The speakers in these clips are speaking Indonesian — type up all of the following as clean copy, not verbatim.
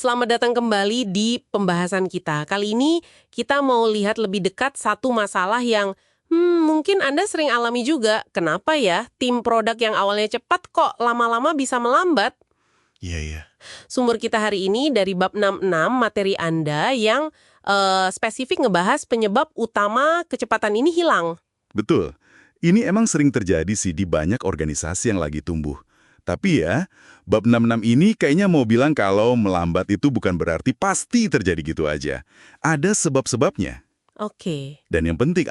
Selamat datang kembali di pembahasan kita. Kali ini kita mau lihat lebih dekat satu masalah yang mungkin Anda sering alami juga. Kenapa ya tim produk yang awalnya cepat kok lama-lama bisa melambat? Iya. Sumber kita hari ini dari bab 66 materi Anda yang spesifik ngebahas penyebab utama kecepatan ini hilang. Betul. Ini emang sering terjadi sih di banyak organisasi yang lagi tumbuh. Tapi ya, bab 66 ini kayaknya mau bilang kalau melambat itu bukan berarti pasti terjadi gitu aja. Ada sebab-sebabnya. Oke. Dan yang penting,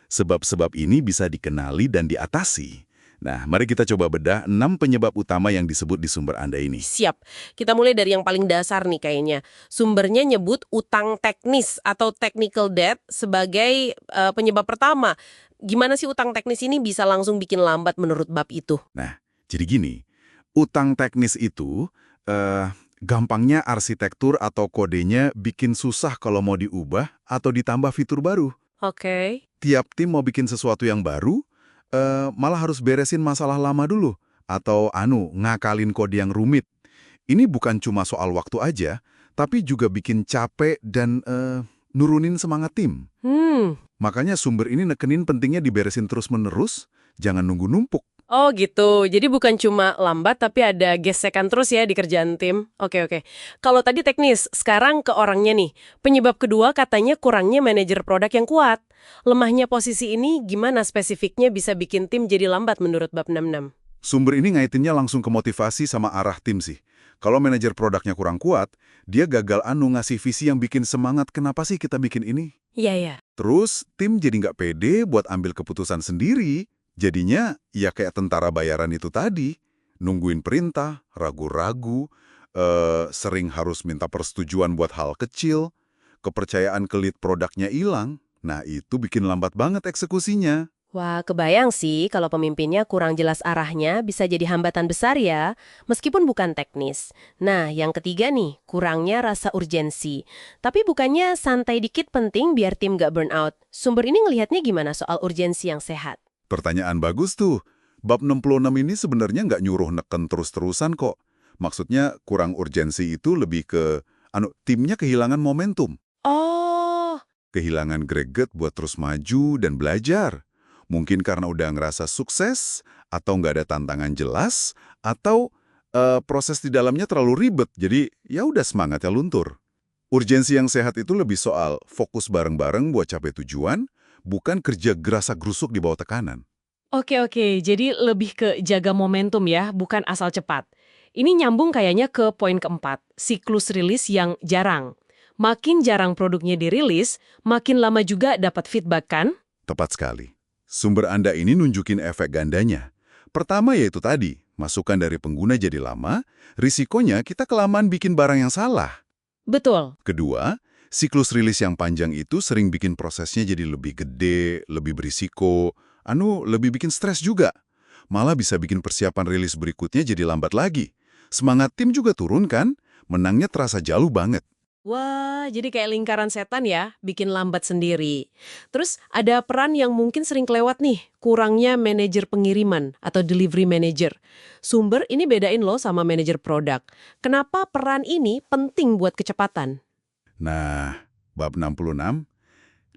sebab-sebab ini bisa dikenali dan diatasi. Nah, mari kita coba bedah 6 penyebab utama yang disebut di sumber Anda ini. Siap. Kita mulai dari yang paling dasar nih kayaknya. Sumbernya nyebut utang teknis atau technical debt sebagai penyebab pertama. Gimana sih utang teknis ini bisa langsung bikin lambat menurut bab itu? Nah, jadi gini, utang teknis itu gampangnya arsitektur atau kodenya bikin susah kalau mau diubah atau ditambah fitur baru. Oke. Tiap tim mau bikin sesuatu yang baru, malah harus beresin masalah lama dulu. Atau ngakalin kode yang rumit. Ini bukan cuma soal waktu aja, tapi juga bikin capek dan nurunin semangat tim. Makanya sumber ini nekenin pentingnya diberesin terus-menerus, jangan nunggu numpuk. Oh gitu, jadi bukan cuma lambat tapi ada gesekan terus ya di kerjaan tim. Oke. Kalau tadi teknis, sekarang ke orangnya nih. Penyebab kedua katanya kurangnya manajer produk yang kuat. Lemahnya posisi ini gimana spesifiknya bisa bikin tim jadi lambat menurut bab 66? Sumber ini ngaitinnya langsung ke motivasi sama arah tim sih. Kalau manajer produknya kurang kuat, dia gagal ngasih visi yang bikin semangat kenapa sih kita bikin ini. Iya. Terus, tim jadi nggak pede buat ambil keputusan sendiri. Jadinya, ya kayak tentara bayaran itu tadi. Nungguin perintah, ragu-ragu, sering harus minta persetujuan buat hal kecil, kepercayaan ke lead produknya hilang. Nah, itu bikin lambat banget eksekusinya. Wah, kebayang sih kalau pemimpinnya kurang jelas arahnya bisa jadi hambatan besar ya, meskipun bukan teknis. Nah, yang ketiga nih, kurangnya rasa urgensi. Tapi bukannya santai dikit penting biar tim nggak burn out. Sumber ini ngelihatnya gimana soal urgensi yang sehat? Pertanyaan bagus tuh. Bab 66 ini sebenarnya nggak nyuruh neken terus-terusan kok. Maksudnya kurang urgensi itu lebih ke, timnya kehilangan momentum. Oh, Kehilangan greget buat terus maju dan belajar. Mungkin karena udah ngerasa sukses, atau nggak ada tantangan jelas, atau proses di dalamnya terlalu ribet, jadi ya udah semangatnya luntur. Urgensi yang sehat itu lebih soal fokus bareng-bareng buat capai tujuan, bukan kerja gerasa-gerusuk di bawah tekanan. oke. Jadi lebih ke jaga momentum ya, bukan asal cepat. Ini nyambung kayaknya ke poin keempat, siklus rilis yang jarang. Makin jarang produknya dirilis, makin lama juga dapat feedback kan? Tepat sekali. Sumber Anda ini nunjukin efek gandanya. Pertama yaitu tadi, masukan dari pengguna jadi lama, risikonya kita kelamaan bikin barang yang salah. Betul. Kedua, siklus rilis yang panjang itu sering bikin prosesnya jadi lebih gede, lebih berisiko, lebih bikin stres juga. Malah bisa bikin persiapan rilis berikutnya jadi lambat lagi. Semangat tim juga turun kan? Menangnya terasa jauh banget. Wah, jadi kayak lingkaran setan ya, bikin lambat sendiri. Terus ada peran yang mungkin sering kelewat nih, kurangnya manajer pengiriman atau delivery manager. Sumber ini bedain loh sama manajer produk. Kenapa peran ini penting buat kecepatan? Nah, bab 66,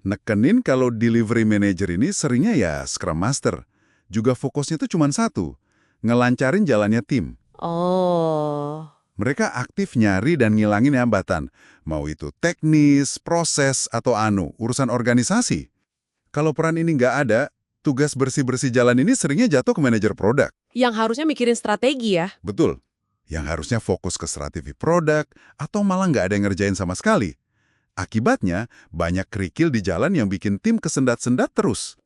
nekenin kalau delivery manager ini seringnya ya Scrum Master. Juga fokusnya tuh cuma satu, ngelancarin jalannya tim. Oh, Mereka aktif nyari dan ngilangin hambatan, mau itu teknis, proses, atau urusan organisasi. Kalau peran ini nggak ada, tugas bersih-bersih jalan ini seringnya jatuh ke manajer produk. yang harusnya mikirin strategi ya? Betul. Yang harusnya fokus ke strategi produk, atau malah nggak ada yang ngerjain sama sekali. Akibatnya, banyak kerikil di jalan yang bikin tim kesendat-sendat terus.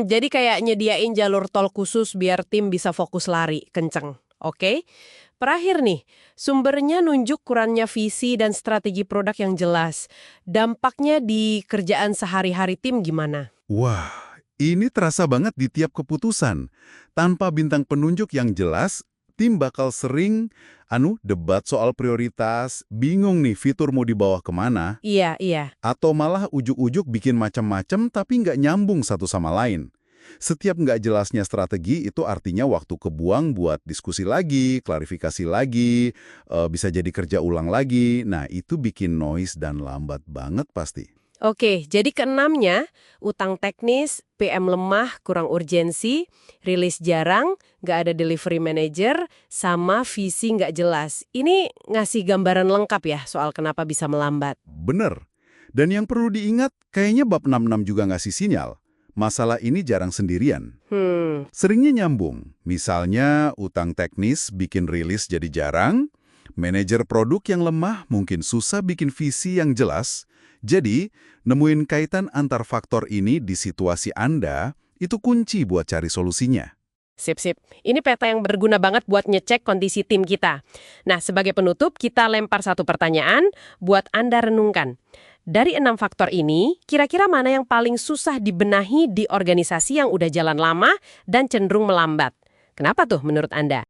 Jadi kayak nyediain jalur tol khusus biar tim bisa fokus lari, kenceng. Oke? Terakhir nih, sumbernya nunjuk kurangnya visi dan strategi produk yang jelas. Dampaknya di kerjaan sehari-hari tim gimana? Wah, ini terasa banget di tiap keputusan. Tanpa bintang penunjuk yang jelas, tim bakal sering debat soal prioritas, bingung nih fitur mau dibawa kemana, Iya. atau malah ujuk-ujuk bikin macam-macam tapi nggak nyambung satu sama lain. Setiap nggak jelasnya strategi itu artinya waktu kebuang buat diskusi lagi, klarifikasi lagi, bisa jadi kerja ulang lagi. Nah, itu bikin noise dan lambat banget pasti. Oke, jadi keenamnya, utang teknis, PM lemah, kurang urgensi, rilis jarang, nggak ada delivery manager, sama visi nggak jelas. Ini ngasih gambaran lengkap ya soal kenapa bisa melambat. Bener. Dan yang perlu diingat, kayaknya bab 66 juga ngasih sinyal. Masalah ini jarang sendirian. Seringnya nyambung. Misalnya, utang teknis bikin rilis jadi jarang, manajer produk yang lemah mungkin susah bikin visi yang jelas. Jadi, nemuin kaitan antar faktor ini di situasi Anda, itu kunci buat cari solusinya. Sip. Ini peta yang berguna banget buat ngecek kondisi tim kita. Nah, sebagai penutup, kita lempar satu pertanyaan buat Anda renungkan. Dari 6 faktor ini, kira-kira mana yang paling susah dibenahi di organisasi yang udah jalan lama dan cenderung melambat? Kenapa tuh menurut Anda?